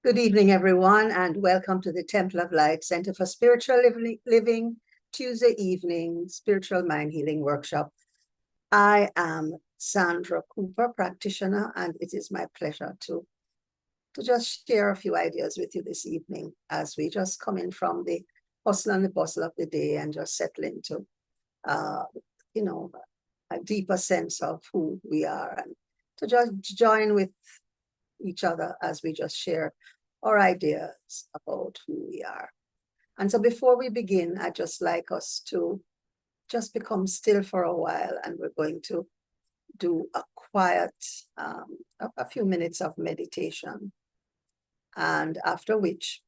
Good evening, everyone, and welcome to the Temple of Light Center for Spiritual Living Tuesday evening Spiritual Mind Healing Workshop. I am Sandra Cooper, practitioner, and it is my pleasure to just share a few ideas with you this evening as we just come in from the hustle and the bustle of the day and just settle into, a deeper sense of who we are, and to just join with each other as we just share our ideas about who we are. And so before we begin, I'd just like us to just become still for a while, and we're going to do a quiet, a few minutes of meditation. And after which,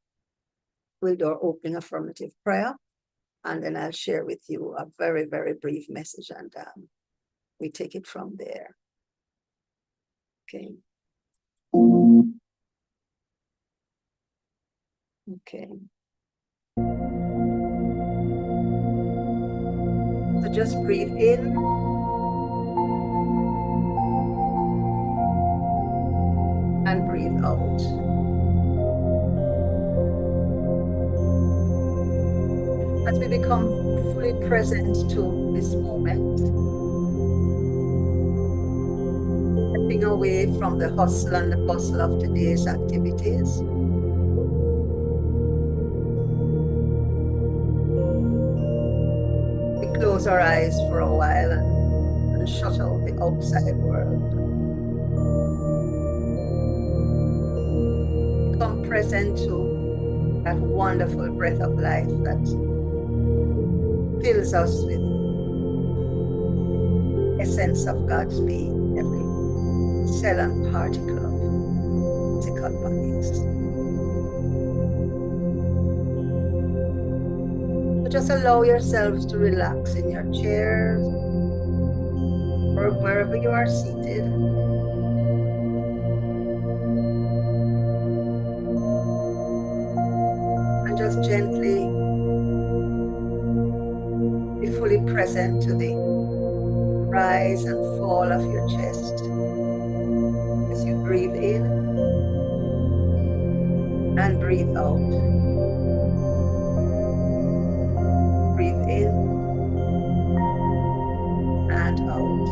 we'll do our opening affirmative prayer, and then I'll share with you a very, very brief message, and we take it from there. Okay. Okay. So just breathe in and breathe out. As we become fully present to this moment, stepping away from the hustle and the bustle of today's activities, we close our eyes for a while and shut out the outside world. Become present to that wonderful breath of life that fills us with essence of God's being, every cell and particle of physical bodies. So just allow yourselves to relax in your chairs or wherever you are seated. And just gently be fully present to the rise and fall of your chest as you breathe in and breathe out. Breathe in and out.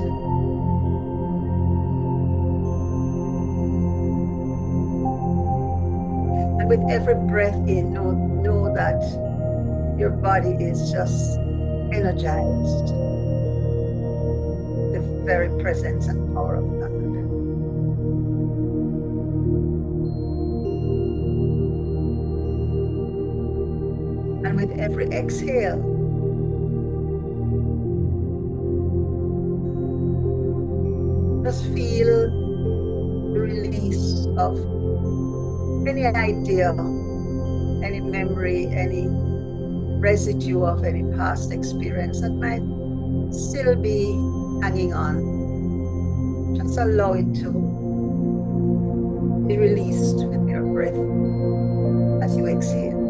And with every breath in, know that your body is just energized. The very presence and power of God. And with every exhale, just feel the release of any idea, any memory, any residue of any past experience that might still be hanging on. Just allow it to be released with your breath as you exhale.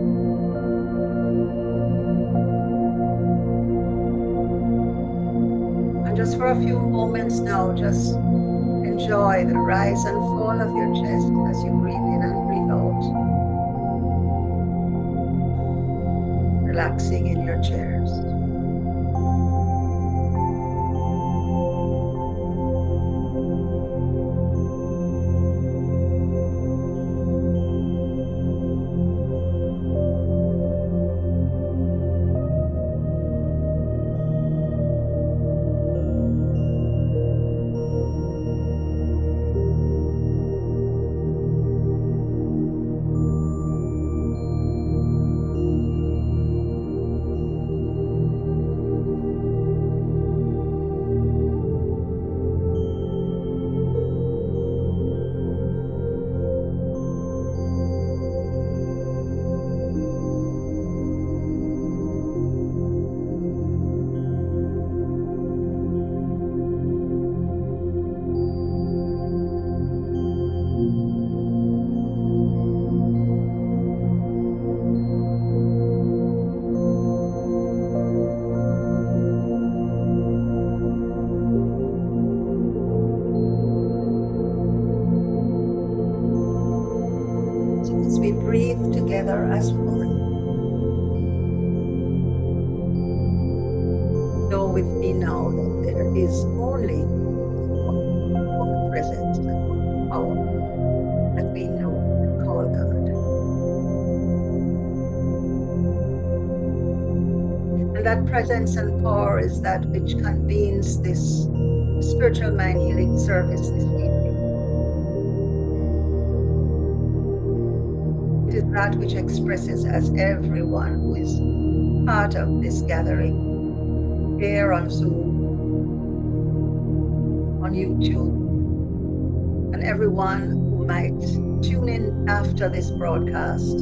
And just for a few moments now, just enjoy the rise and fall of your chest as you breathe in and breathe out. Relaxing in your chairs. together as one. Know with me now that there is only one presence and one power that we know and call God. And that presence and power is that which convenes this spiritual mind healing service this evening. It is that which expresses as everyone who is part of this gathering here on Zoom, on YouTube, and everyone who might tune in after this broadcast.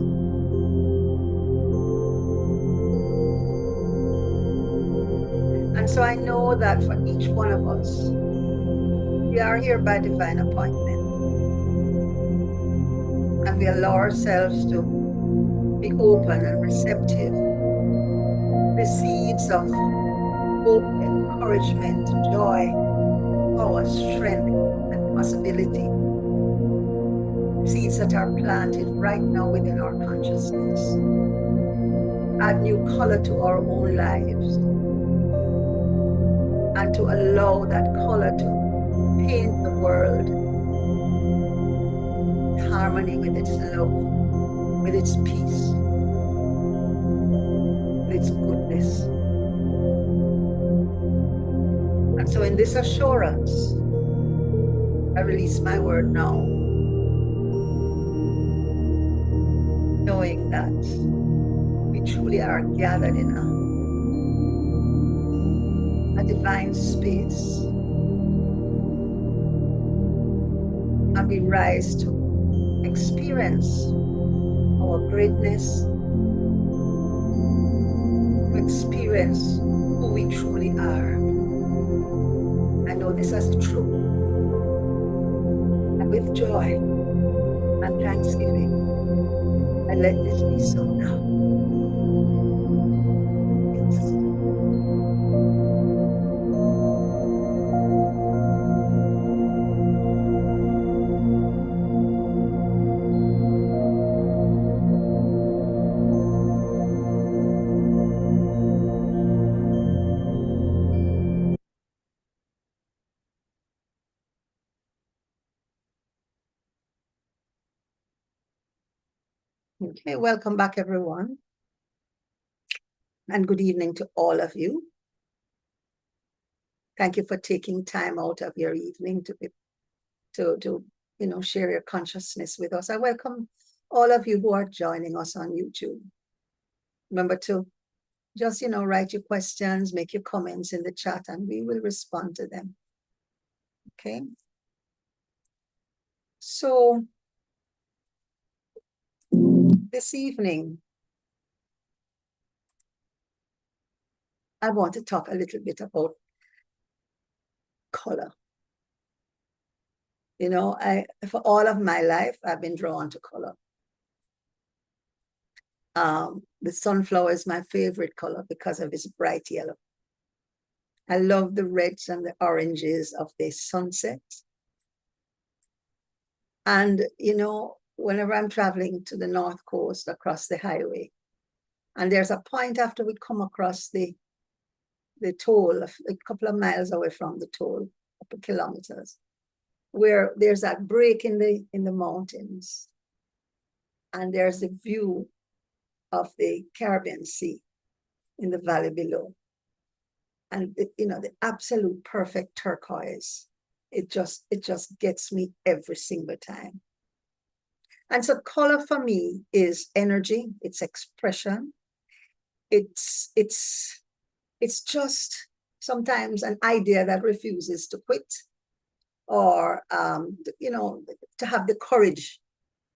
And so I know that for each one of us, we are here by divine appointment. And we allow ourselves to be open and receptive. The seeds of hope, encouragement, joy, power, strength, and possibility. Seeds that are planted right now within our consciousness. Add new color to our own lives. And to allow that color to paint the world in harmony with its love, with its peace, with its goodness. And so in this assurance, I release my word now, knowing that we truly are gathered in a divine space. And we rise to experience our greatness, to experience who we truly are. I know this as true. And with joy and thanksgiving, I let this be so now. Yes. Okay, welcome back, everyone. And good evening to all of you. Thank you for taking time out of your evening to share your consciousness with us. I welcome all of you who are joining us on YouTube. Remember to just, write your questions, make your comments in the chat, and we will respond to them. Okay. So this evening, I want to talk a little bit about color. For all of my life, I've been drawn to color. The sunflower is my favorite color because of its bright yellow. I love the reds and the oranges of the sunset. And, whenever I'm traveling to the North Coast across the highway, and there's a point after we come across the toll, a couple of miles away from the toll, a couple kilometers, where there's that break in the mountains, and there's a view of the Caribbean Sea in the valley below. And the absolute perfect turquoise. It just gets me every single time. And so color for me is energy, it's expression. It's just sometimes an idea that refuses to quit, or to have the courage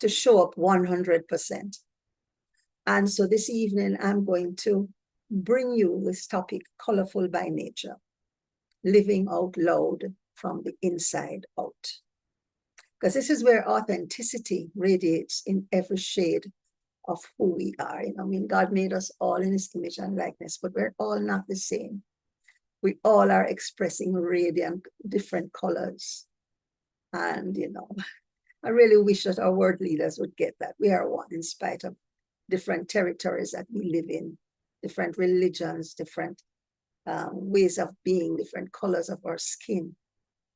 to show up 100%. And so this evening, I'm going to bring you this topic, colorful by nature, living out loud from the inside out. Because this is where authenticity radiates in every shade of who we are. God made us all in his image and likeness, but we're all not the same. We all are expressing radiant, different colors. And, I really wish that our world leaders would get that. We are one in spite of different territories that we live in, different religions, different ways of being, different colors of our skin.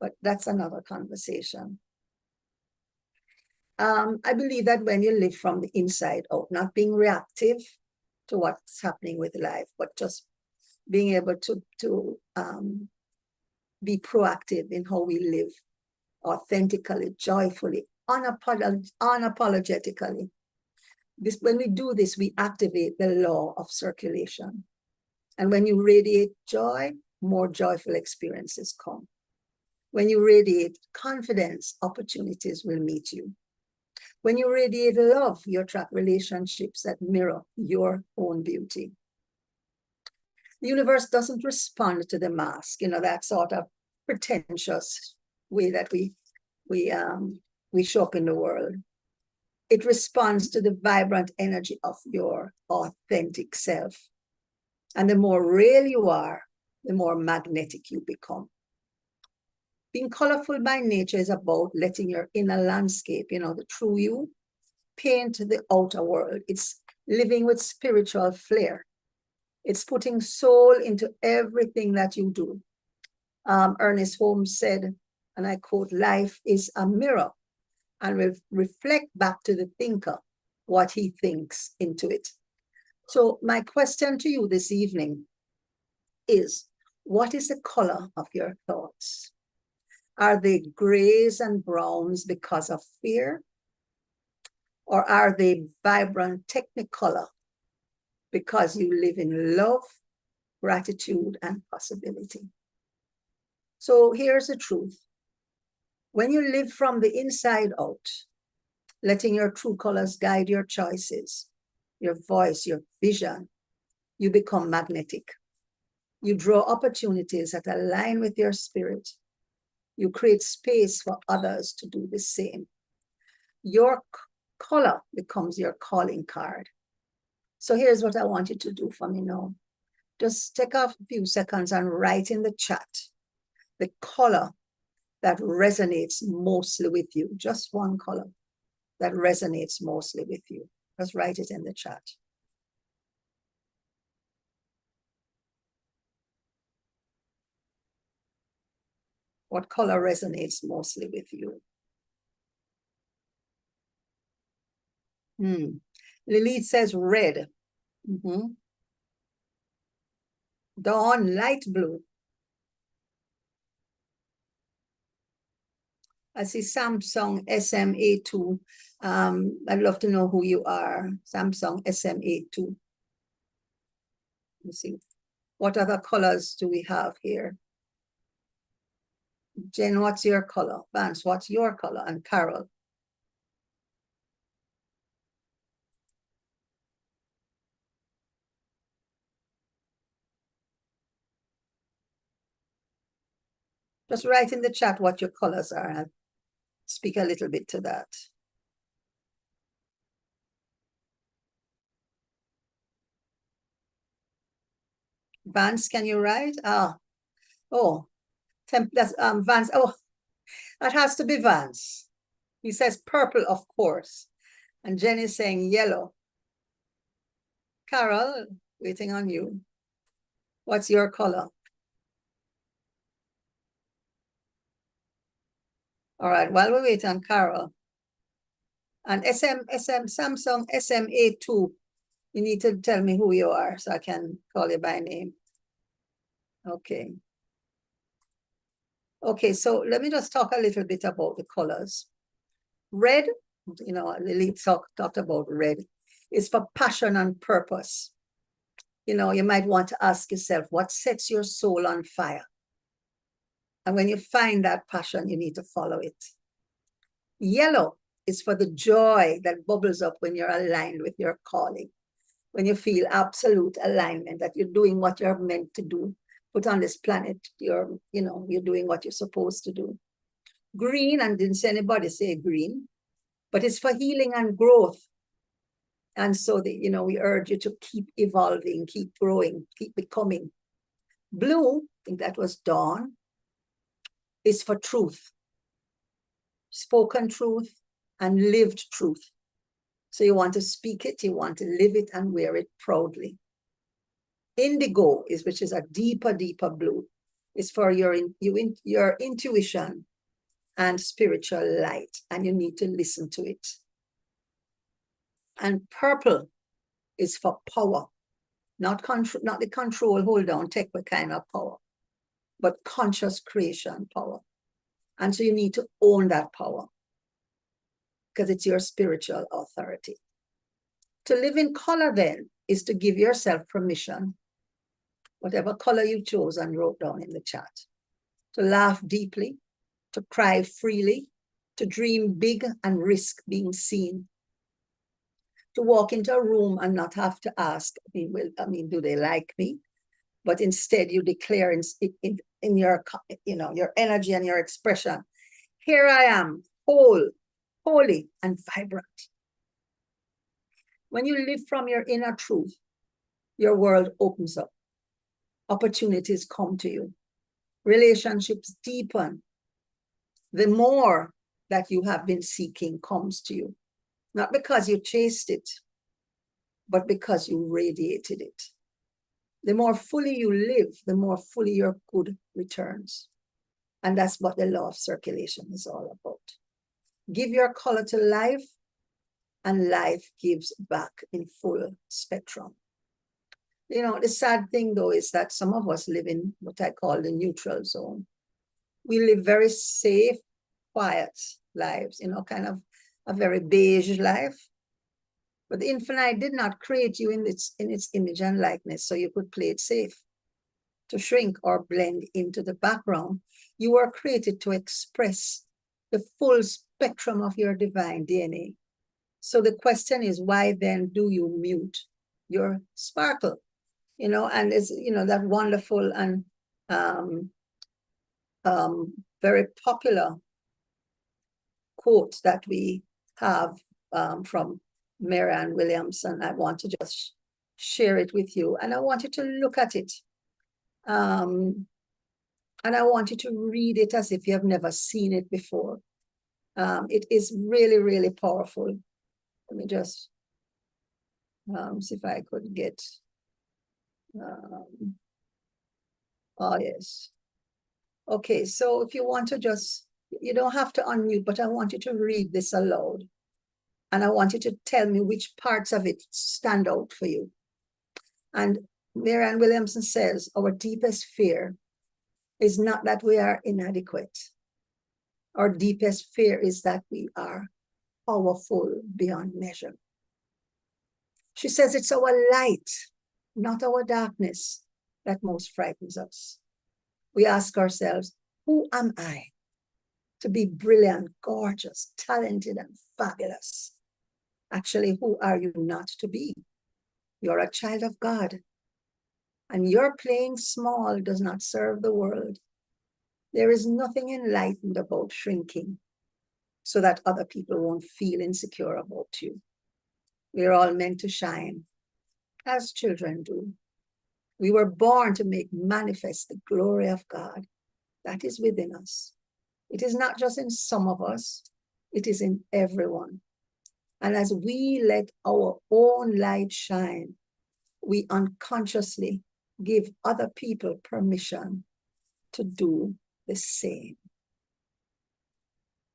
But that's another conversation. I believe that when you live from the inside out, not being reactive to what's happening with life, but just being able to be proactive in how we live, authentically, joyfully, unapologetically. When we do this, we activate the law of circulation. And when you radiate joy, more joyful experiences come. When you radiate confidence, opportunities will meet you. When you radiate love, you attract relationships that mirror your own beauty. The universe doesn't respond to the mask, that sort of pretentious way that we show up in the world. It responds to the vibrant energy of your authentic self. And the more real you are, the more magnetic you become. Being colorful by nature is about letting your inner landscape, the true you, paint the outer world. It's living with spiritual flair. It's putting soul into everything that you do. Ernest Holmes said, and I quote, "Life is a mirror, and will reflect back to the thinker what he thinks into it." So my question to you this evening is, what is the color of your thoughts? Are they grays and browns because of fear? Or are they vibrant technicolor because you live in love, gratitude, and possibility? So here's the truth. When you live from the inside out, letting your true colors guide your choices, your voice, your vision, you become magnetic. You draw opportunities that align with your spirit. You create space for others to do the same. Your color becomes your calling card. So here's what I want you to do for me now. Just take a few seconds and write in the chat the color that resonates mostly with you. Just one color that resonates mostly with you. Just write it in the chat. What color resonates mostly with you? Lilith says red. Dawn, light blue. I see Samsung SMA2. I'd love to know who you are. Samsung SMA2. Let's see. What other colors do we have here? Jen, what's your color? Vance, what's your color? And Carol. Just write in the chat what your colors are. I'll speak a little bit to that. Vance, can you write? Oh, that's Vance. Oh, that has to be Vance. He says purple, of course. And Jenny's saying yellow. Carol, waiting on you. What's your color? All right, while we wait on Carol. And Samsung SMA2, you need to tell me who you are so I can call you by name. Okay. Okay, so let me just talk a little bit about the colors. Red, Lily talked about red, is for passion and purpose. You might want to ask yourself, what sets your soul on fire? And when you find that passion, you need to follow it. Yellow is for the joy that bubbles up when you're aligned with your calling. When you feel absolute alignment, that you're doing what you're meant to do, put on this planet, you're doing what you're supposed to do. Green, and didn't see anybody say green, but it's for healing and growth. And so we urge you to keep evolving, keep growing, keep becoming. Blue, I think that was Dawn, is for truth. Spoken truth and lived truth. So you want to speak it, you want to live it and wear it proudly. Indigo is, which is a deeper, deeper blue, is for your intuition and spiritual light, and you need to listen to it. And purple is for power, not the control, hold on, take what kind of power, but conscious creation power. And so you need to own that power because it's your spiritual authority. To live in color then is to give yourself permission, whatever color you chose and wrote down in the chat, to laugh deeply, to cry freely, to dream big and risk being seen, to walk into a room and not have to ask, do they like me? But instead you declare in your, your energy and your expression, here I am, whole, holy, and vibrant. When you live from your inner truth, your world opens up. Opportunities come to you. Relationships deepen. The more that you have been seeking comes to you. Not because you chased it, but because you radiated it. The more fully you live, the more fully your good returns. And that's what the law of circulation is all about. Give your color to life, and life gives back in full spectrum. The sad thing though is that some of us live in what I call the neutral zone. We live very safe, quiet lives, kind of a very beige life. But the infinite did not create you in its image and likeness so you could play it safe, to shrink or blend into the background. You were created to express the full spectrum of your divine DNA. So the question is, why then do you mute your sparkle? And it's, that wonderful and very popular quote that we have from Marianne Williamson. I want to just share it with you, and I want you to look at it. And I want you to read it as if you have never seen it before. It is really, really powerful. Let me just see if I could get, oh yes. Okay, so if you want to you don't have to unmute, but I want you to read this aloud. And I want you to tell me which parts of it stand out for you. And Marianne Williamson says, our deepest fear is not that we are inadequate. Our deepest fear is that we are powerful beyond measure. She says it's our light, not our darkness, that most frightens us. We ask ourselves, who am I to be brilliant, gorgeous, talented, and fabulous? Actually, who are you not to be? You're a child of God. And your playing small does not serve the world. There is nothing enlightened about shrinking so that other people won't feel insecure about you. We're all meant to shine, as children do. We were born to make manifest the glory of God that is within us. It is not just in some of us, it is in everyone. And as we let our own light shine, we unconsciously give other people permission to do the same.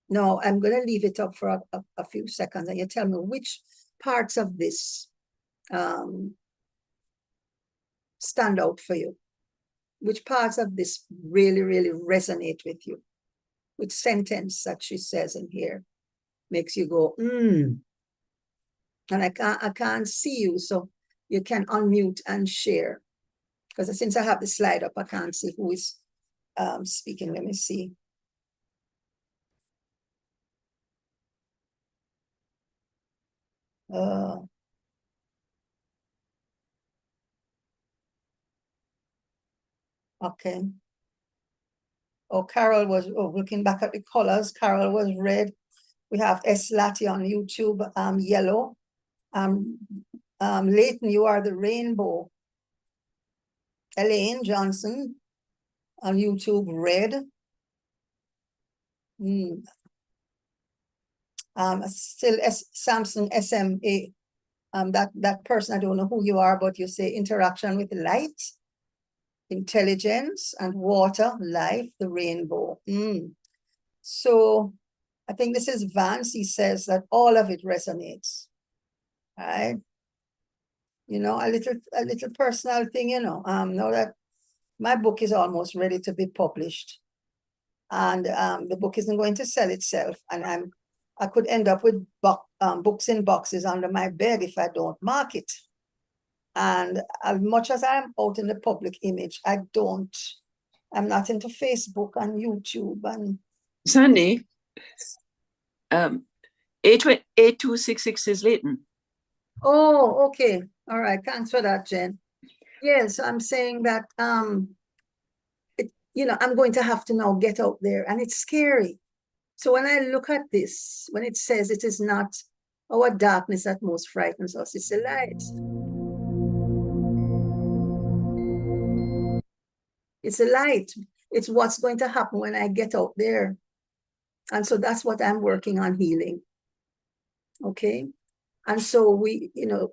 Now, I'm going to leave it up for a few seconds, and you tell me which parts of this stand out for you. Which parts of this really, really resonate with you? Which sentence that she says in here makes you go, And I can't see you, so you can unmute and share. Because since I have the slide up, I can't see who is speaking. Let me see. Okay. Oh, Carol was looking back at the colors. Carol was red. We have S. Lati on YouTube, yellow. Leighton, you are the rainbow. Elaine Johnson on YouTube, red. Still Samsung SMA. That person, I don't know who you are, but you say interaction with light, intelligence, and water, life, the rainbow. So I think this is Vance. He says that all of it resonates, right? You know, a little personal thing, you know, now that my book is almost ready to be published, and the book isn't going to sell itself, and I could end up with books in boxes under my bed if I don't mark it. And as much as I'm out in the public image, I'm not into Facebook and YouTube and Sandy, 8266 is Leighton. Oh, okay. All right. Thanks for that, Jen. Yes, I'm saying that you know, I'm going to have to now get out there, and it's scary. So when I look at this, when it says it is not our darkness that most frightens us, it's the light. It's the light. It's what's going to happen when I get out there. And so that's what I'm working on healing. Okay. And so we, you know,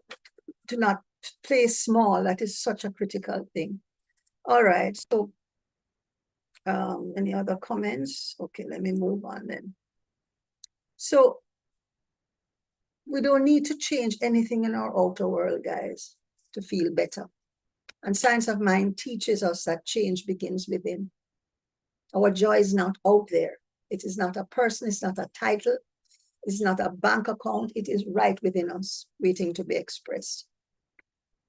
do not play small. That is such a critical thing. All right. So any other comments? Okay, let me move on then. So we don't need to change anything in our outer world, guys, to feel better. And Science of Mind teaches us that change begins within. Our joy is not out there. It is not a person, it's not a title, it's not a bank account, it is right within us, waiting to be expressed.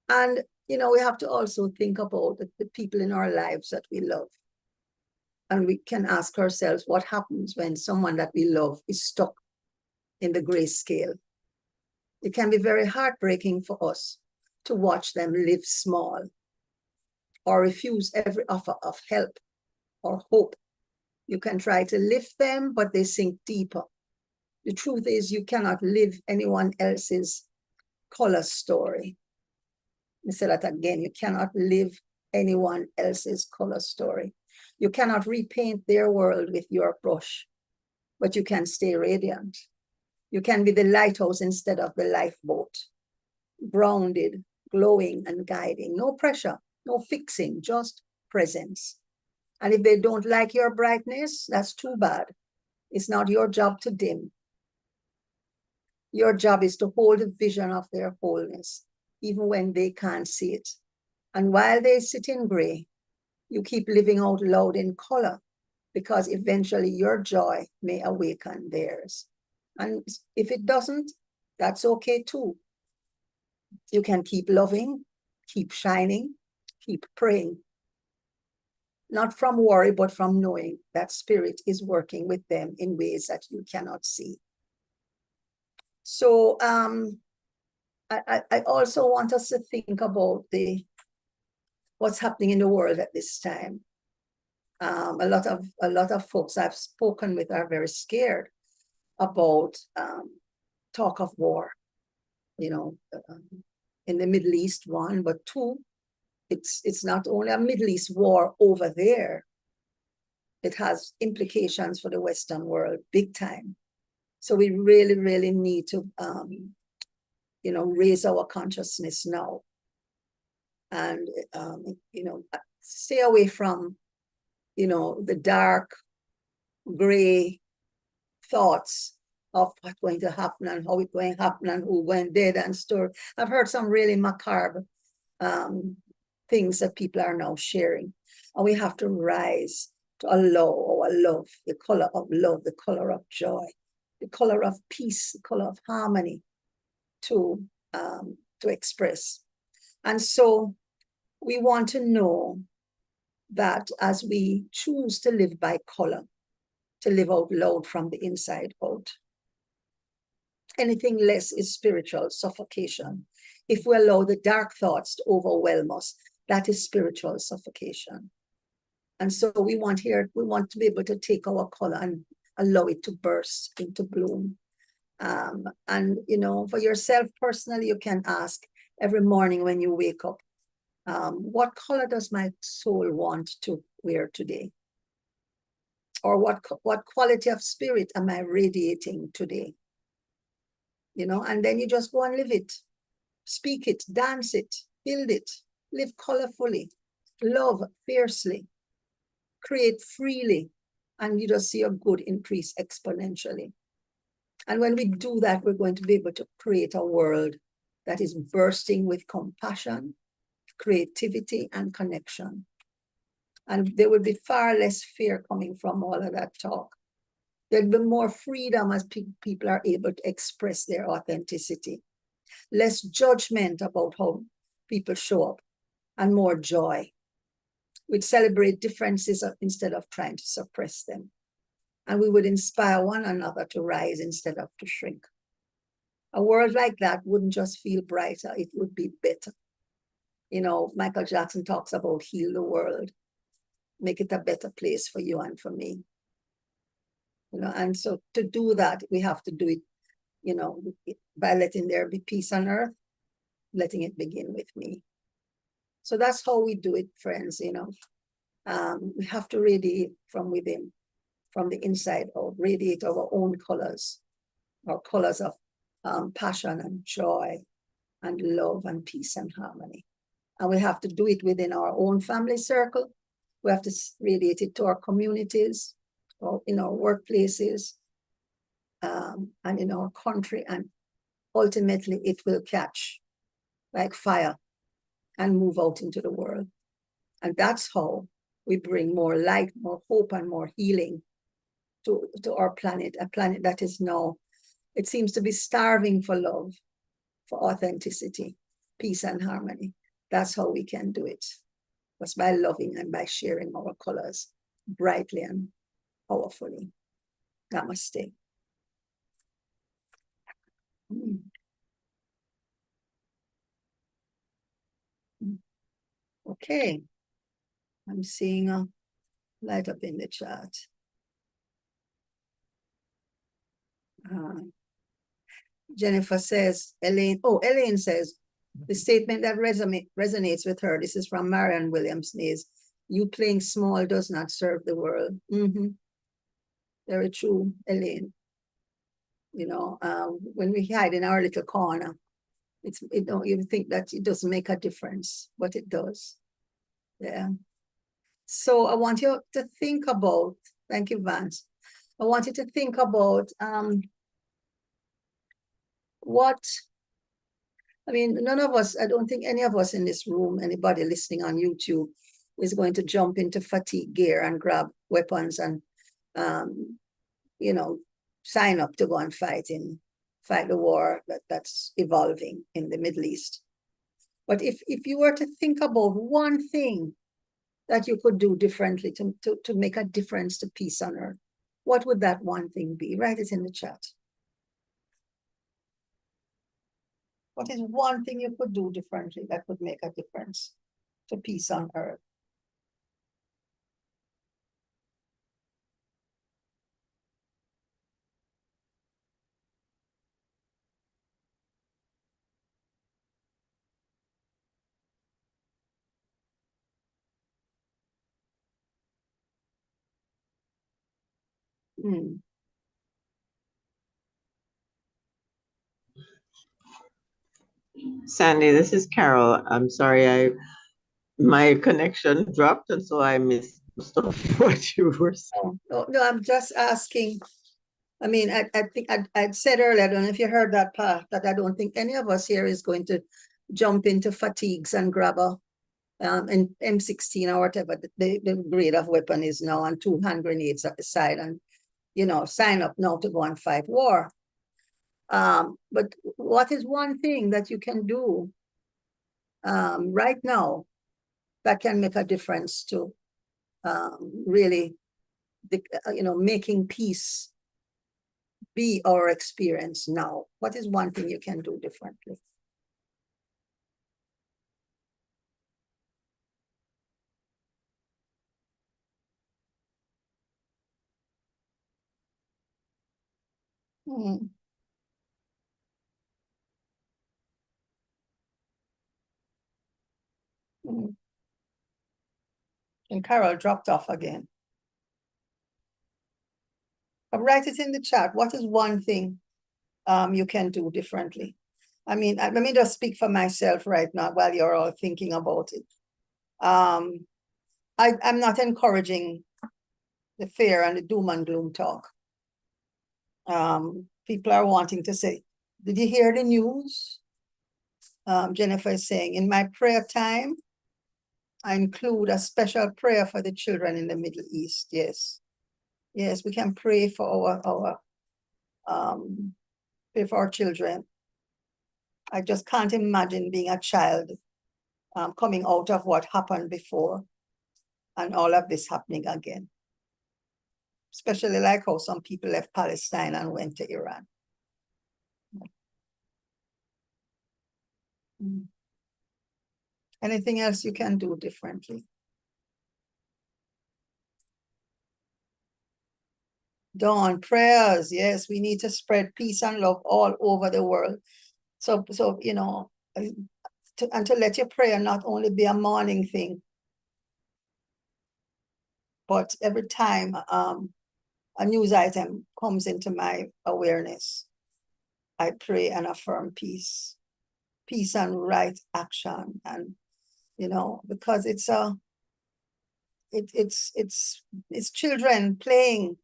And, you know, we have to also think about the people in our lives that we love. And we can ask ourselves what happens when someone that we love is stuck in the grayscale. It can be very heartbreaking for us to watch them live small or refuse every offer of help or hope. You can try to lift them, but they sink deeper. The truth is, you cannot live anyone else's color story. Let me say that again. You cannot live anyone else's color story. You cannot repaint their world with your brush, but you can stay radiant. You can be the lighthouse instead of the lifeboat, grounded, glowing, and guiding. No pressure, no fixing, just presence. And if they don't like your brightness, that's too bad. It's not your job to dim. Your job is to hold the vision of their wholeness, even when they can't see it. And while they sit in gray, you keep living out loud in color, because eventually your joy may awaken theirs. And if it doesn't, that's okay too. You can keep loving, keep shining, keep praying. Not from worry, but from knowing that spirit is working with them in ways that you cannot see. So I also want us to think about what's happening in the world at this time. A lot of folks I've spoken with are very scared about talk of war, you know, in the Middle East, one, but two, it's not only a Middle East war over there, it has implications for the Western world, big time. So we really, really need to, you know, raise our consciousness now. And, you know, stay away from, you know, the dark, gray thoughts of what's going to happen and how it's going to happen and who went dead and story. I've heard some really macabre things that people are now sharing. And we have to rise to allow our love, the color of love, the color of joy, the color of peace, the color of harmony to express. And so we want to know that as we choose to live by color, to live out loud from the inside out, anything less is spiritual suffocation. If we allow the dark thoughts to overwhelm us, that is spiritual suffocation. And so we want to be able to take our color and allow it to burst into bloom. And, you know, for yourself personally, you can ask every morning when you wake up, what color does my soul want to wear today? Or what quality of spirit am I radiating today? and then you just go and live it, speak it, dance it, build it, live colorfully, love fiercely, create freely, and you just see your good increase exponentially. And when we do that, we're going to be able to create a world that is bursting with compassion, creativity, and connection. And there will be far less fear coming from all of that talk. There'll be more freedom as people are able to express their authenticity, less judgment about how people show up, and more joy. We'd celebrate differences instead of trying to suppress them. And we would inspire one another to rise instead of to shrink. A world like that wouldn't just feel brighter, it would be better. Michael Jackson talks about heal the world, make it a better place for you and for me. And so to do that, we have to do it, by letting there be peace on earth, letting it begin with me. So that's how we do it, friends. We have to radiate from within, from the inside out, radiate our own colors, our colors of passion and joy and love and peace and harmony. And we have to do it within our own family circle. We have to radiate it to our communities, or in our workplaces, and in our country. And ultimately, it will catch like fire and move out into the world. And that's how we bring more light, more hope, and more healing to our planet, a planet that is now, it seems to be starving for love, for authenticity, peace, and harmony. That's how we can do it. Just by loving and by sharing our colors brightly and powerfully. Namaste. Okay. I'm seeing a light up in the chat. Jennifer says, Elaine says, the statement that resonates with her, this is from Marianne Williams, is, you playing small does not serve the world. Very true, Elaine. When we hide in our little corner, you think that it doesn't make a difference, but it does. Yeah. So I want you to think about, thank you, Vance. I want you to think about none of us, I don't think any of us in this room, anybody listening on YouTube, is going to jump into fatigue gear and grab weapons and, sign up to go and fight the war that's evolving in the Middle East. But if you were to think about one thing that you could do differently to make a difference to peace on earth, what would that one thing be? Write it in the chat. What is one thing you could do differently that would make a difference to peace on earth? Sandy, this is Carol. I'm sorry, my connection dropped, and so I missed most of what you were saying. No, I'm just asking. I think I'd said earlier, I don't know if you heard that part, that I don't think any of us here is going to jump into fatigues and grab a M16 or whatever the grade of weapon is now, and 2 hand grenades at the side, and sign up now to go and fight war. But what is one thing that you can do right now that can make a difference to really, making peace be our experience now? What is one thing you can do differently? And Carol dropped off again. But write it in the chat. What is one thing you can do differently. I mean, let me just speak for myself right now while you're all thinking about it. I'm not encouraging the fear and the doom and gloom talk. People are wanting to say, did you hear the news? Jennifer is saying, in my prayer time, I include a special prayer for the children in the Middle East. Yes. Yes, we can pray for our children. I just can't imagine being a child coming out of what happened before and all of this happening again. Especially like how some people left Palestine and went to Iran. Anything else you can do differently? Dawn, prayers. Yes, we need to spread peace and love all over the world. So you know, to let your prayer not only be a morning thing, but every time a news item comes into my awareness, I pray and affirm peace and right action, and you know, because it's children playing.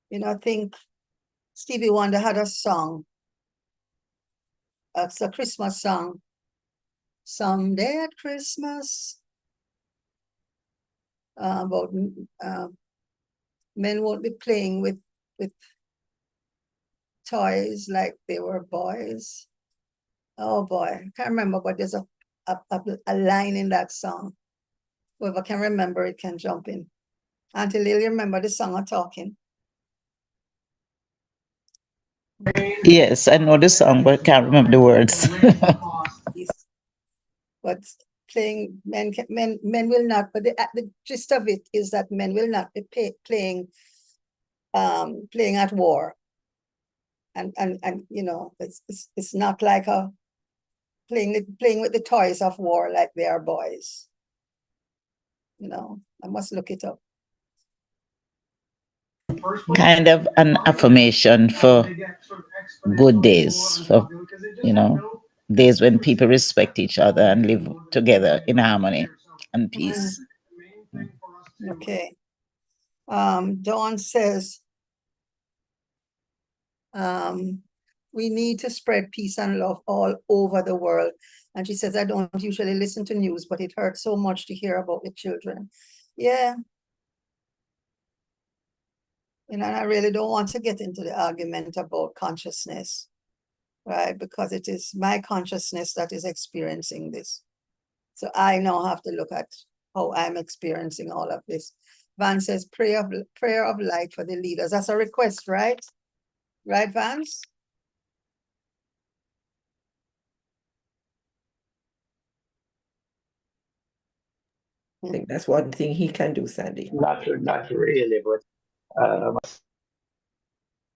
You know, I think Stevie Wonder had a song. It's a Christmas song. Someday at Christmas, about men won't be playing with toys like they were boys. Oh boy, I can't remember, but there's a line in that song. Whoever can remember it can jump in. Auntie Lily, remember the song I'm talking? Yes, I know the song, but can't remember the words. Yes. But playing men will not. But the gist of it is that men will not be playing at war. And you know, it's not like a playing with the toys of war like they are boys. You know, I must look it up. Kind of an affirmation for good days, for, you know, days when people respect each other and live together in harmony and peace. Okay. Dawn says, we need to spread peace and love all over the world. And she says, I don't usually listen to news, but it hurts so much to hear about the children. Yeah. You know, and I really don't want to get into the argument about consciousness, right? Because it is my consciousness that is experiencing this. So I now have to look at how I'm experiencing all of this. Van says, prayer of light for the leaders. That's a request, right? Right, Vance? I think that's one thing he can do, Sandy. Not really, but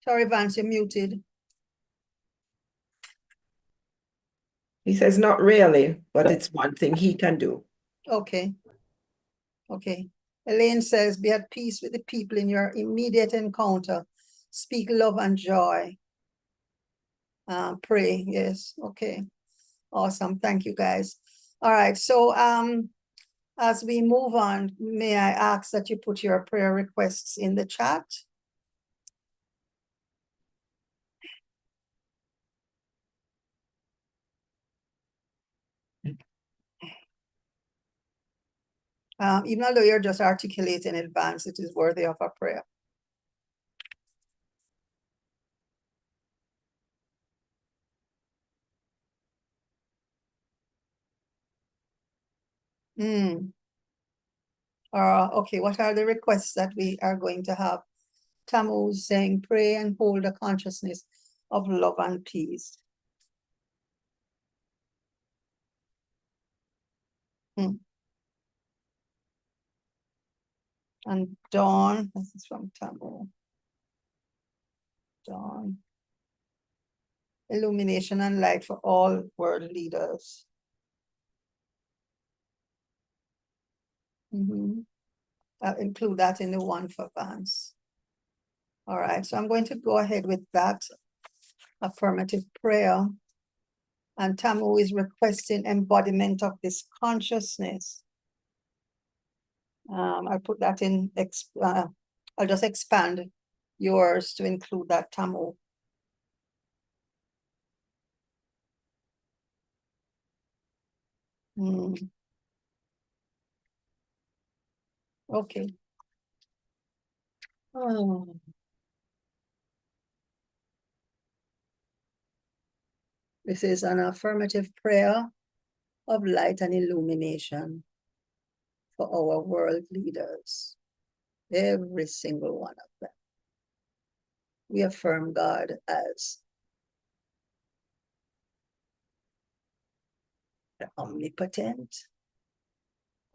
Sorry, Vance, you're muted. He says not really, but it's one thing he can do. Okay. Okay. Elaine says, be at peace with the people in your immediate encounter. Speak love and joy. Pray. Yes. Okay. Awesome. Thank you, guys. All right. So as we move on, may I ask that you put your prayer requests in the chat? Even though you're just articulating in advance, it is worthy of a prayer. Okay, what are the requests that we are going to have? Tammuz saying, pray and hold a consciousness of love and peace. And Dawn, this is from Tammuz. Dawn. Illumination and light for all world leaders. I'll include that in the one for Vance. All right, so I'm going to go ahead with that. affirmative prayer. And Tamu is requesting embodiment of this consciousness. I put that in, I'll just expand yours to include that, Tamu. Okay. Oh. This is an affirmative prayer of light and illumination for our world leaders, every single one of them. We affirm God as the omnipotent,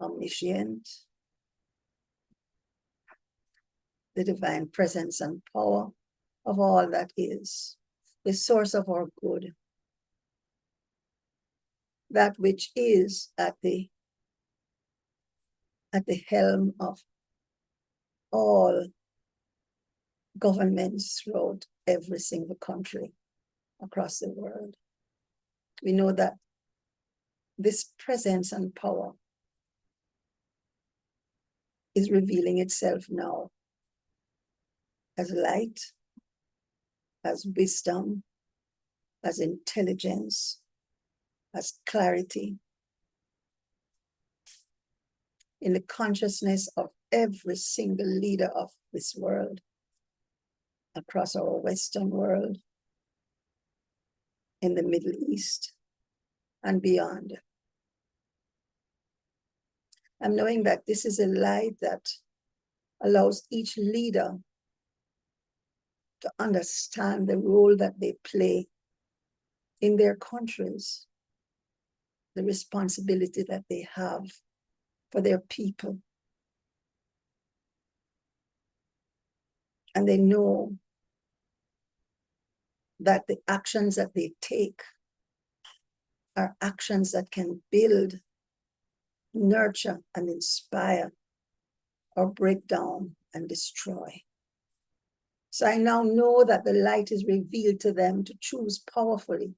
omniscient, the divine presence and power of all that is, the source of our good, that which is at the helm of all governments throughout every single country across the world. We know that this presence and power is revealing itself now as light, as wisdom, as intelligence, as clarity in the consciousness of every single leader of this world, across our Western world, in the Middle East, and beyond. I'm knowing that this is a light that allows each leader to understand the role that they play in their countries, the responsibility that they have for their people. And they know that the actions that they take are actions that can build, nurture, and inspire, or break down and destroy. So I now know that the light is revealed to them to choose powerfully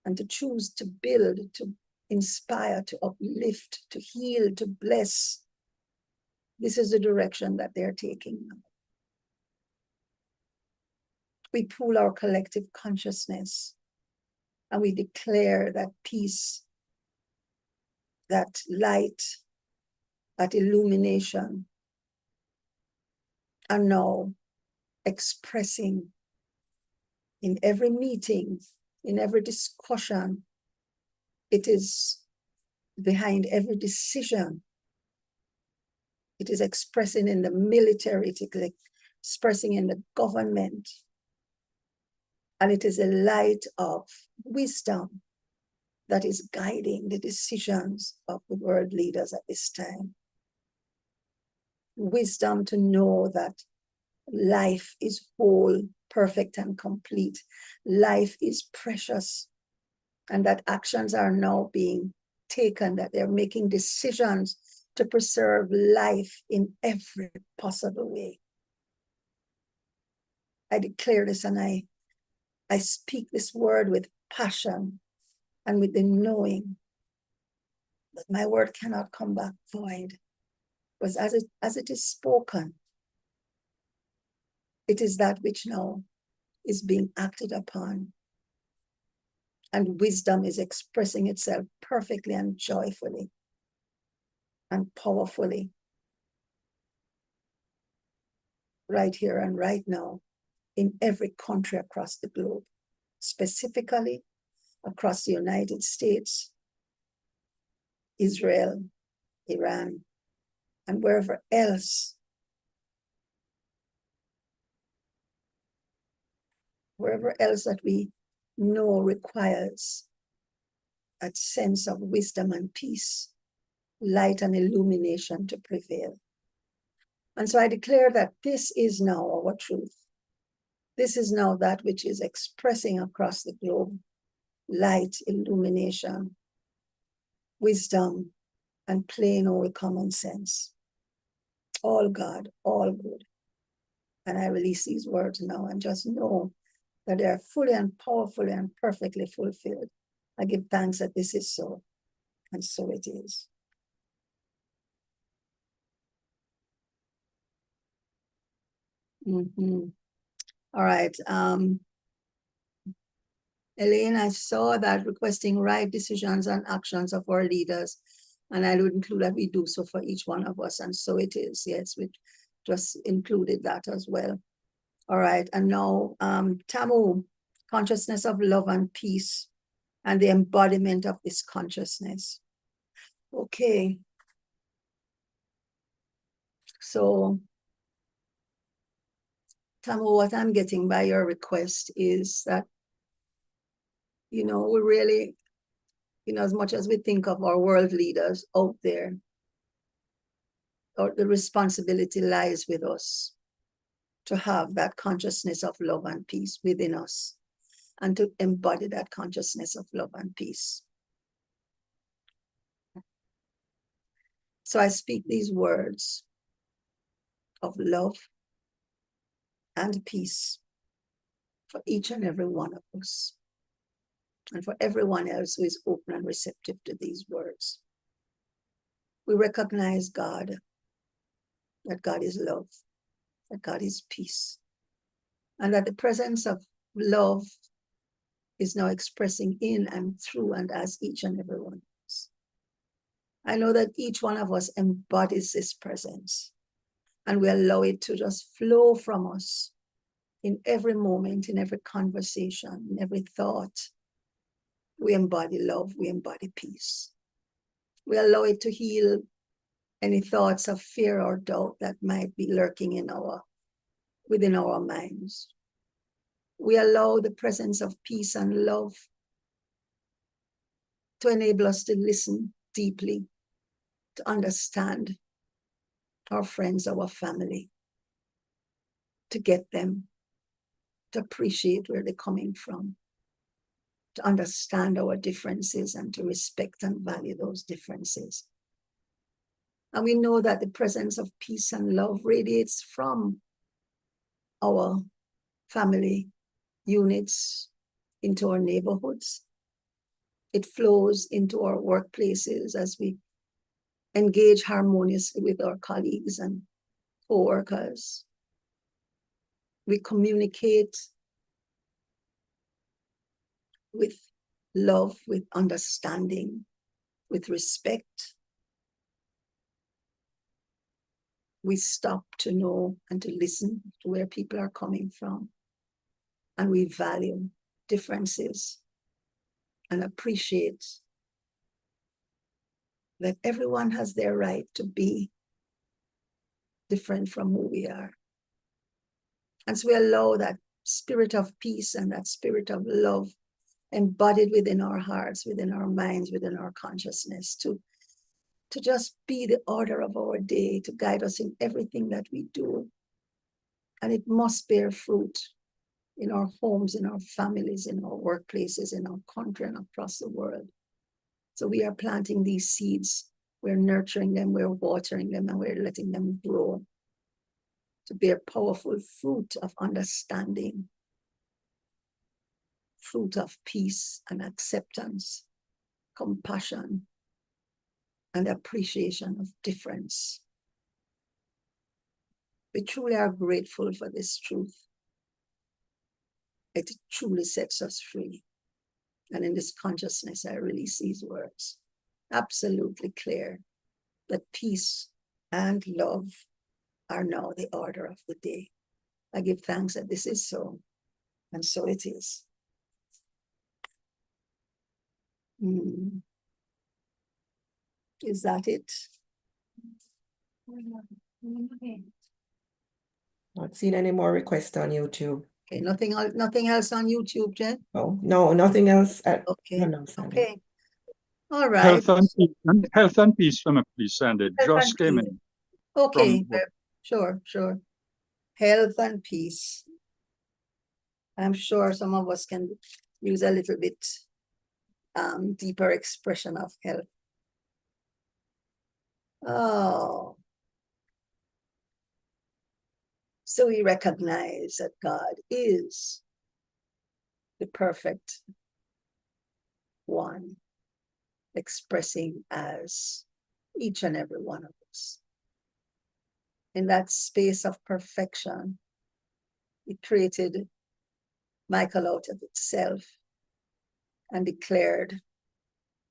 and to choose to build, to inspire, to uplift, to heal, to bless. This is the direction that they're taking now. We pool our collective consciousness and we declare that peace, that light, that illumination are now expressing in every meeting, in every discussion. It is behind every decision. It is expressing in the military, it is expressing in the government. And it is a light of wisdom that is guiding the decisions of the world leaders at this time. Wisdom to know that life is whole, perfect, and complete. Life is precious, and that actions are now being taken, that they're making decisions to preserve life in every possible way. I declare this and I speak this word with passion and with the knowing that my word cannot come back void. Because as it is spoken, it is that which now is being acted upon. And wisdom is expressing itself perfectly and joyfully and powerfully right here and right now in every country across the globe, specifically across the United States, Israel, Iran, and wherever else that we know requires that sense of wisdom and peace, light and illumination to prevail. And so I declare that this is now our truth. This is now that which is expressing across the globe light, illumination, wisdom, and plain old common sense. All God, all good. And I release these words now and just know that they are fully and powerfully and perfectly fulfilled. I give thanks that this is so, and so it is. All right. Elaine, I saw that requesting right decisions and actions of our leaders, and I would include that we do so for each one of us, and so it is. Yes, we just included that as well. All right, and now Tamu, consciousness of love and peace, and the embodiment of this consciousness. Okay. So, Tamu, what I'm getting by your request is that, we really, as much as we think of our world leaders out there, or the responsibility lies with us to have that consciousness of love and peace within us, and to embody that consciousness of love and peace. So I speak these words of love and peace for each and every one of us, and for everyone else who is open and receptive to these words. We recognize God, that God is love, that God is peace, and that the presence of love is now expressing in and through and as each and every one of us. I know that each one of us embodies this presence, and we allow it to just flow from us in every moment, in every conversation, in every thought. We embody love, we embody peace. We allow it to heal any thoughts of fear or doubt that might be lurking within our minds. We allow the presence of peace and love to enable us to listen deeply, to understand our friends, our family, to get them, to appreciate where they're coming from, to understand our differences and to respect and value those differences. And we know that the presence of peace and love radiates from our family units into our neighborhoods. It flows into our workplaces as we engage harmoniously with our colleagues and co-workers. We communicate with love, with understanding, with respect. We stop to know and to listen to where people are coming from. And we value differences and appreciate that everyone has their right to be different from who we are. And so we allow that spirit of peace and that spirit of love embodied within our hearts, within our minds, within our consciousness to just be the order of our day, to guide us in everything that we do. And it must bear fruit in our homes, in our families, in our workplaces, in our country, and across the world. So we are planting these seeds. We're nurturing them, we're watering them, and we're letting them grow to bear powerful fruit of understanding, fruit of peace and acceptance, compassion, and appreciation of difference. We truly are grateful for this truth. It truly sets us free. And in this consciousness, I release these words, absolutely clear that peace and love are now the order of the day. I give thanks that this is so, and so it is. Is that it? Not seen any more requests on YouTube. Okay, nothing else on YouTube, Jen? Oh, no, nothing else. Okay, No, Sandy. okay. All right. Health and peace, please, Sandy. Health Just and came peace. in. Okay, from- sure. Health and peace. I'm sure some of us can use a little bit deeper expression of health. Oh. So we recognize that God is the perfect one, expressing as each and every one of us. In that space of perfection, it created Michael out of itself and declared,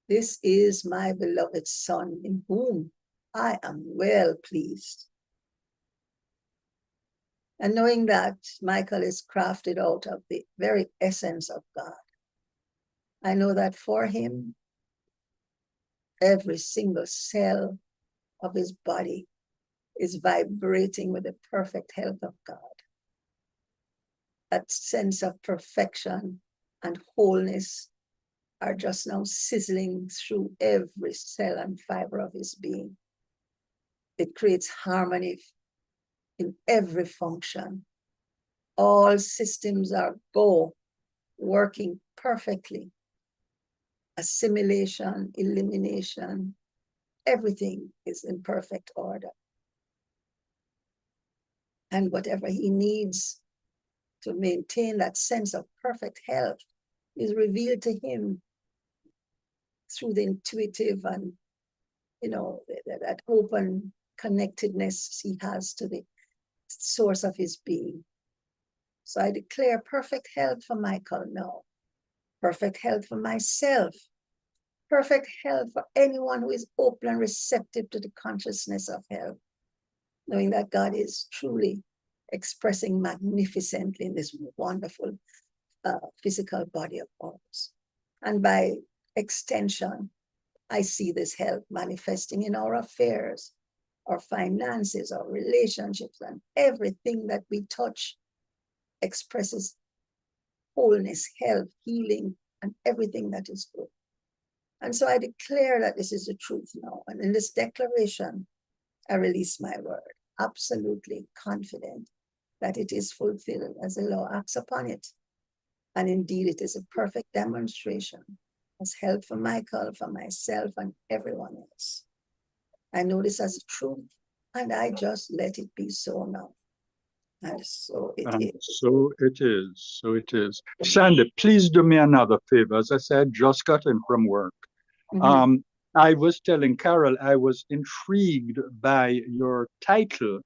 "This is my beloved Son, in whom I am well pleased." And knowing that Michael is crafted out of the very essence of God, I know that for him, every single cell of his body is vibrating with the perfect health of God. That sense of perfection and wholeness are just now sizzling through every cell and fiber of his being. It creates harmony in every function. All systems are working perfectly. Assimilation, elimination, everything is in perfect order. And whatever he needs to maintain that sense of perfect health is revealed to him through the intuitive and, that open connectedness he has to the source of his being. So I declare perfect health for Michael now, perfect health for myself, perfect health for anyone who is open and receptive to the consciousness of health, knowing that God is truly expressing magnificently in this wonderful physical body of ours. And by extension, I see this health manifesting in our affairs, our finances, our relationships, and everything that we touch expresses wholeness, health, healing, and everything that is good. And so I declare that this is the truth now. And in this declaration, I release my word, absolutely confident that it is fulfilled as the law acts upon it. And indeed, it is a perfect demonstration as health for Michael, for myself, and everyone else. I know this as truth, and I just let it be so now. And so it And is. so it is. So it is. Sandy, please do me another favor. As I said, just got in from work. Mhm. I was telling Carol I was intrigued by your title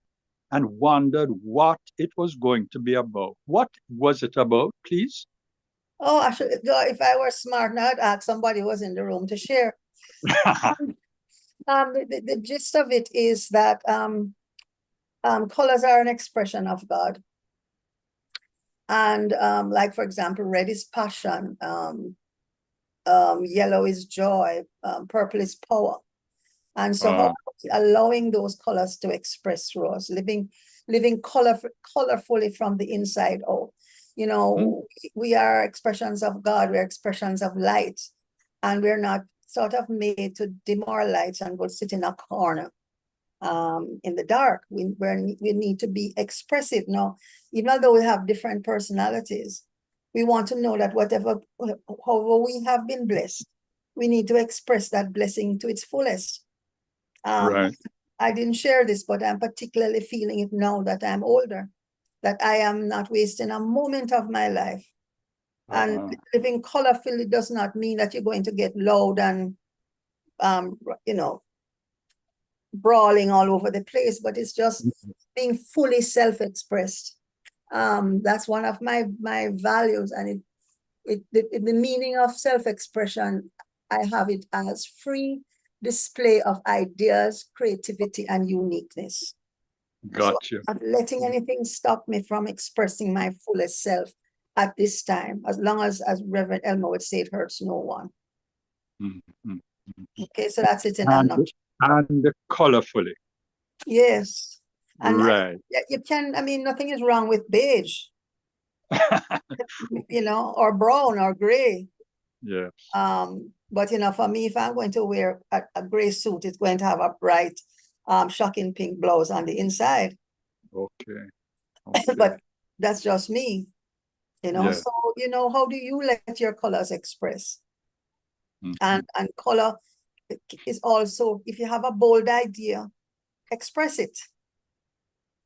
and wondered what it was going to be about. What was it about, please? Oh, actually, if I were smart now, I'd ask somebody who was in the room to share. The gist of it is that colors are an expression of God. And like, for example, red is passion, yellow is joy, purple is power. And so allowing those colors to express through us, living colorfully from the inside out. We are expressions of God, we're expressions of light, and we're not sort of made to dim our lights and go sit in a corner in the dark. We need to be expressive. Now, even though we have different personalities, we want to know that however we have been blessed, we need to express that blessing to its fullest. Right. I didn't share this, but I'm particularly feeling it now that I'm older, that I am not wasting a moment of my life. And living colorfully does not mean that you're going to get loud and, brawling all over the place, but it's just being fully self-expressed. That's one of my values, and the meaning of self-expression, I have it as free display of ideas, creativity, and uniqueness. Gotcha. So I'm not letting anything stop me from expressing my fullest self at this time, as long as Reverend Elmer would say, it hurts no one. Mm-hmm. Okay, so that's it in a nutshell. And colorfully. Yes. And right. You can, nothing is wrong with beige, or brown or gray. Yes. But for me, if I'm going to wear a gray suit, it's going to have a bright, shocking pink blouse on the inside. Okay. But that's just me, Yes. So, how do you let your colors express? Mm-hmm. And color is also, if you have a bold idea, express it.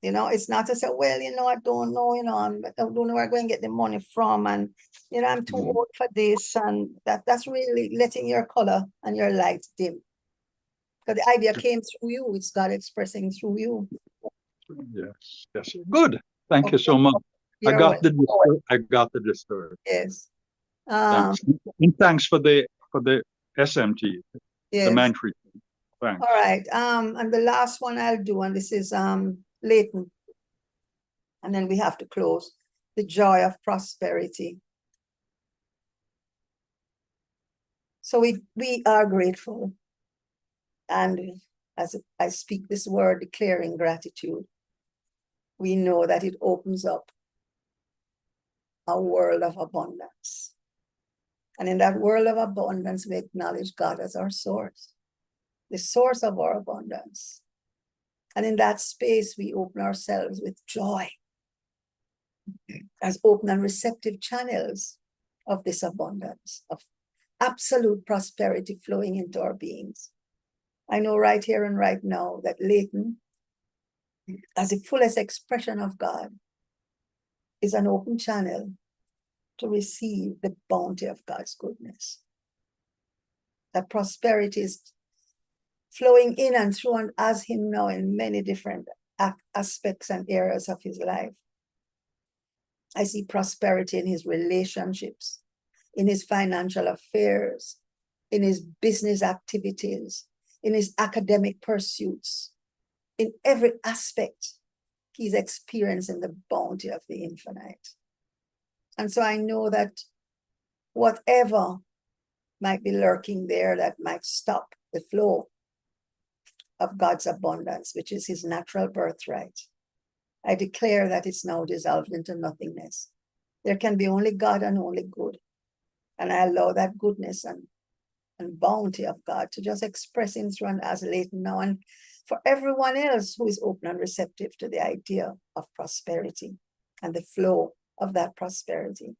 You know, it's not to say, well, you know, I don't know, you know, I don't know where I'm going to get the money from, and you know, I'm too old for this, and that's really letting your color and your light dim. Because the idea came through you, it's God expressing through you. Yes, yes. Good. Thank you so Okay. much. I You're got welcome. I got the gist of it. Yes. Thanks. And thanks for the SMT, the Yes. Mantry. Thanks. All right. And the last one I'll do, and this is Leighton. And then we have to close. The joy of prosperity. So we are grateful. And as I speak this word, declaring gratitude, we know that it opens up a world of abundance. And in that world of abundance, we acknowledge God as our source, the source of our abundance. And in that space, we open ourselves with joy as open and receptive channels of this abundance, of absolute prosperity flowing into our beings. I know right here and right now that Leighton, as the fullest expression of God, is an open channel to receive the bounty of God's goodness. That prosperity is flowing in and through and as him now in many different aspects and areas of his life. I see prosperity in his relationships, in his financial affairs, in his business activities, in his academic pursuits. In every aspect, he's experiencing the bounty of the infinite. And so I know that whatever might be lurking there that might stop the flow of God's abundance, which is his natural birthright, I declare that it's now dissolved into nothingness. There can be only God and only good. And I allow that goodness and bounty of God to just express in through and as Leighton now, and for everyone else who is open and receptive to the idea of prosperity and the flow of that prosperity.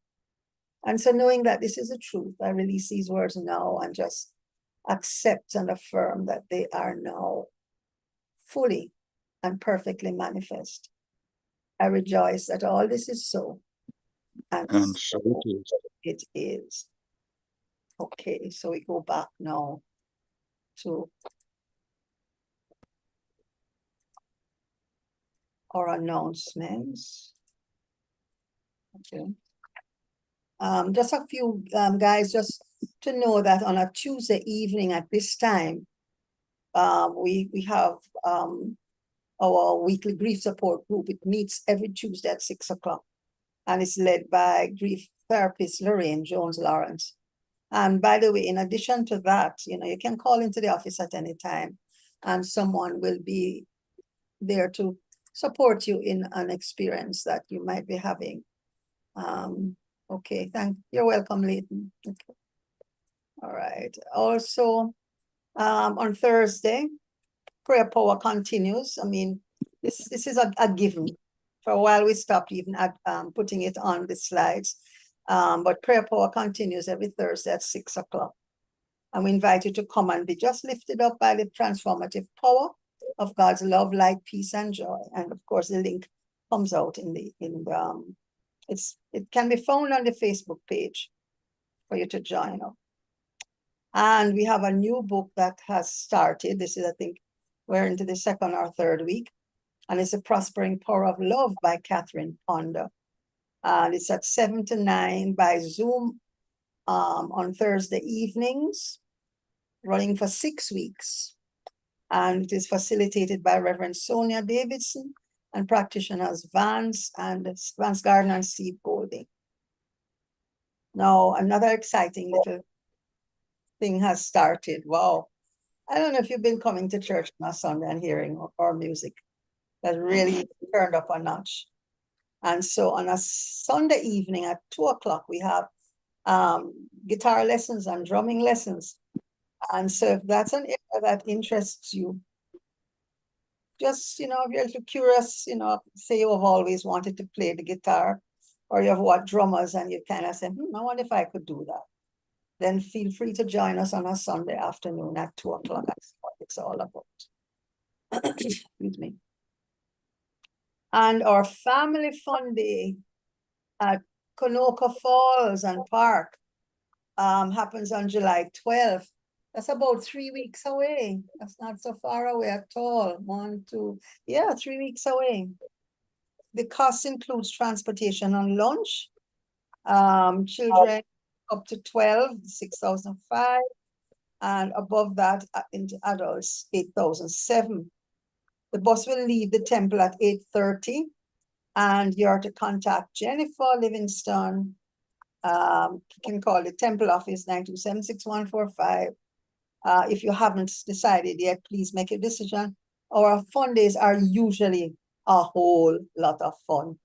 And so knowing that this is the truth, I release these words now and just accept and affirm that they are now fully and perfectly manifest. I rejoice that all this is so. And so it is. It is. Okay, so we go back now to our announcements. Okay. Just a few guys, just to know that on a Tuesday evening at this time, we have our weekly grief support group. It meets every Tuesday at 6 o'clock, and it's led by grief therapist Lorraine Jones Lawrence. And by the way, in addition to that, you know, you can call into the office at any time, and someone will be there to support you in an experience that you might be having. Okay, you're welcome, Leighton. Okay. All right. Also, on Thursday, prayer power continues. I mean, this is a given. For a while, we stopped even putting it on the slides. But prayer power continues every Thursday at 6 o'clock. And we invite you to come and be just lifted up by the transformative power of God's love, light, peace, and joy. And of course, the link comes out it can be found on the Facebook page for you to join up. And we have a new book that has started. This is, I think, we're into the second or third week. And it's The Prospering Power of Love by Catherine Ponder. And it's at 7 to 9 by Zoom on Thursday evenings, running for 6 weeks. And it is facilitated by Reverend Sonia Davidson and practitioners Vance Gardner and Steve Golding. Now, another exciting little thing has started. Wow. I don't know if you've been coming to church on a Sunday and hearing our music. That really turned up a notch. And so on a Sunday evening at 2 o'clock, we have guitar lessons and drumming lessons. And so if that's an area that interests you, just, you know, if you're a little curious, you know, say you have always wanted to play the guitar, or you have what drummers and you kind of say, I wonder if I could do that. Then feel free to join us on a Sunday afternoon at 2 o'clock. That's what it's all about. Excuse me. And our family fun day at Conoco Falls and Park happens on July 12th. That's about 3 weeks away. That's not so far away at all. 1, 2, yeah, 3 weeks away. The cost includes transportation and lunch. Children up to 12, 6,005, and above that, into adults, 8,007. The bus will leave the temple at 8:30, and you're to contact Jennifer Livingston. You can call the temple office 927-6145. If you haven't decided yet, please make a decision. Our fun days are usually a whole lot of fun.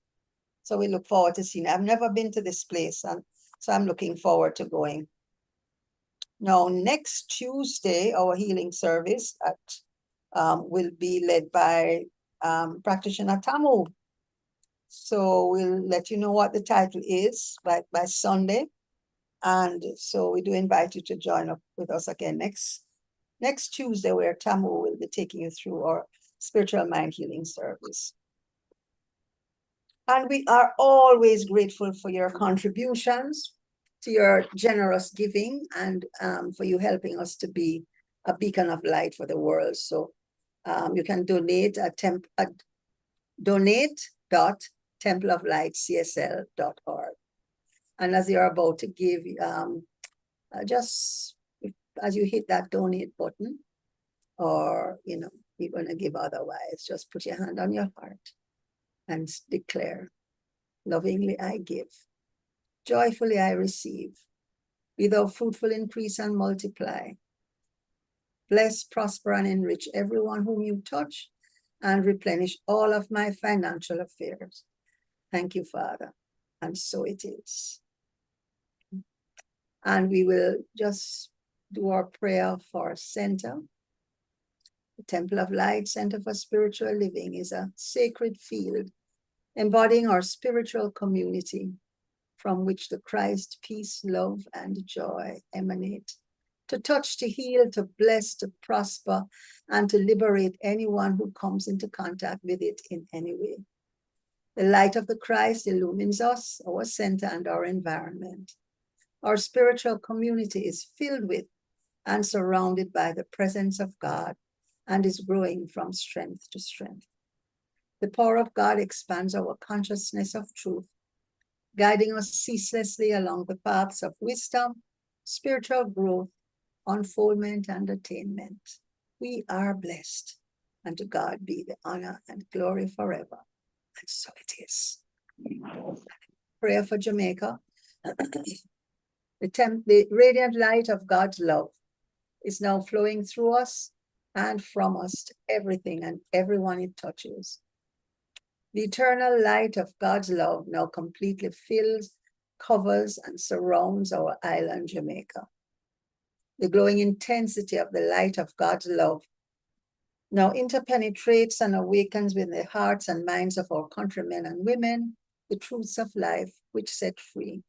So we look forward to seeing it. I've never been to this place, and so I'm looking forward to going. Now, next Tuesday, our healing service will be led by practitioner Tamu. So we'll let you know what the title is by Sunday. And so we do invite you to join up with us again next Tuesday, where Tamu will be taking you through our spiritual mind healing service. And we are always grateful for your contributions, to your generous giving, and for you helping us to be a beacon of light for the world. So you can donate at donate.templeoflightcsl.org. And as you're about to give, just as you hit that donate button, or you're going to give otherwise, just put your hand on your heart and declare, lovingly I give, joyfully I receive, be thou fruitful, increase and multiply. Bless, prosper and enrich everyone whom you touch, and replenish all of my financial affairs. Thank you, Father. And so it is. And we will just do our prayer for center. The Temple of Light Center for Spiritual Living is a sacred field embodying our spiritual community, from which the Christ, peace, love, and joy emanate, to touch, to heal, to bless, to prosper, and to liberate anyone who comes into contact with it in any way. The light of the Christ illumines us, our center, and our environment. Our spiritual community is filled with and surrounded by the presence of God, and is growing from strength to strength. The power of God expands our consciousness of truth, guiding us ceaselessly along the paths of wisdom, spiritual growth, unfoldment, and attainment. We are blessed, and to God be the honor and glory forever. And so it is. Prayer for Jamaica. The radiant light of God's love is now flowing through us and from us to everything and everyone it touches. The eternal light of God's love now completely fills, covers, and surrounds our island, Jamaica. The glowing intensity of the light of God's love now interpenetrates and awakens within the hearts and minds of our countrymen and women the truths of life which set free.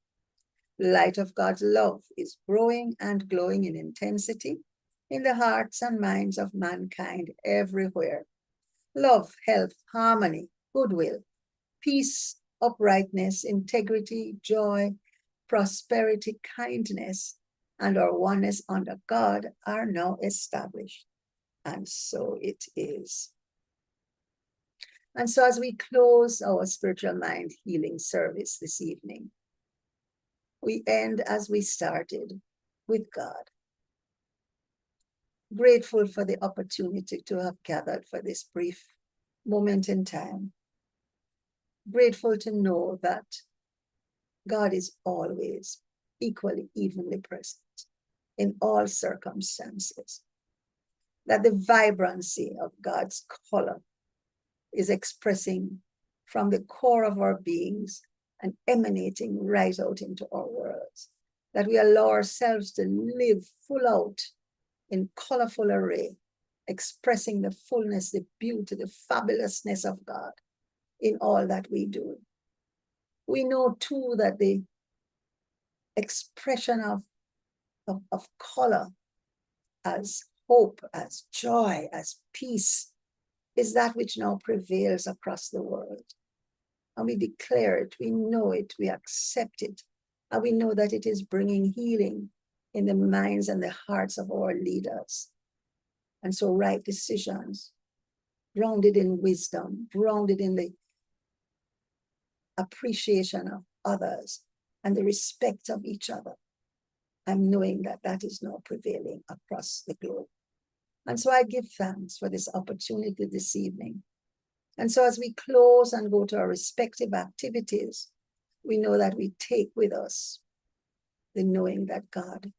The light of God's love is growing and glowing in intensity in the hearts and minds of mankind everywhere. Love, health, harmony, goodwill, peace, uprightness, integrity, joy, prosperity, kindness, and our oneness under God are now established. And so it is. And so as we close our spiritual mind healing service this evening, we end as we started, with God. Grateful for the opportunity to have gathered for this brief moment in time. Grateful to know that God is always equally, evenly present in all circumstances. That the vibrancy of God's color is expressing from the core of our beings and emanating right out into our worlds. That we allow ourselves to live full out in colorful array, expressing the fullness, the beauty, the fabulousness of God in all that we do. We know too that the expression of color as hope, as joy, as peace, is that which now prevails across the world. And we declare it, we know it, we accept it, and we know that it is bringing healing in the minds and the hearts of our leaders. And so right decisions, grounded in wisdom, grounded in the appreciation of others and the respect of each other. I'm knowing that that is now prevailing across the globe. And so I give thanks for this opportunity this evening. And so as we close and go to our respective activities, we know that we take with us the knowing that God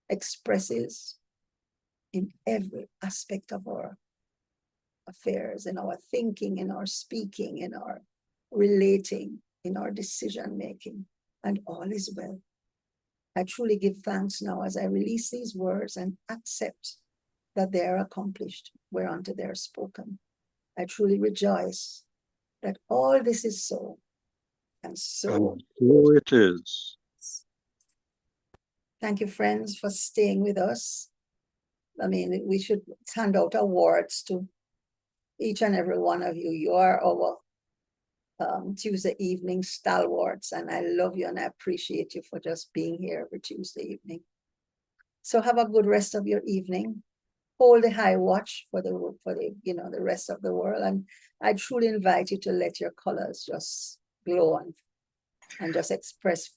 expresses in every aspect of our affairs, in our thinking, in our speaking, in our relating, in our decision making, and all is well. I truly give thanks now as I release these words and accept that they are accomplished whereunto they are spoken. I truly rejoice that all this is so, and so. And so it is. Thank you, friends, for staying with us. I mean, we should hand out awards to each and every one of you. You are our Tuesday evening stalwarts, and I love you and I appreciate you for just being here every Tuesday evening. So have a good rest of your evening. Hold the high watch for the the rest of the world, and I truly invite you to let your colors just glow on and just express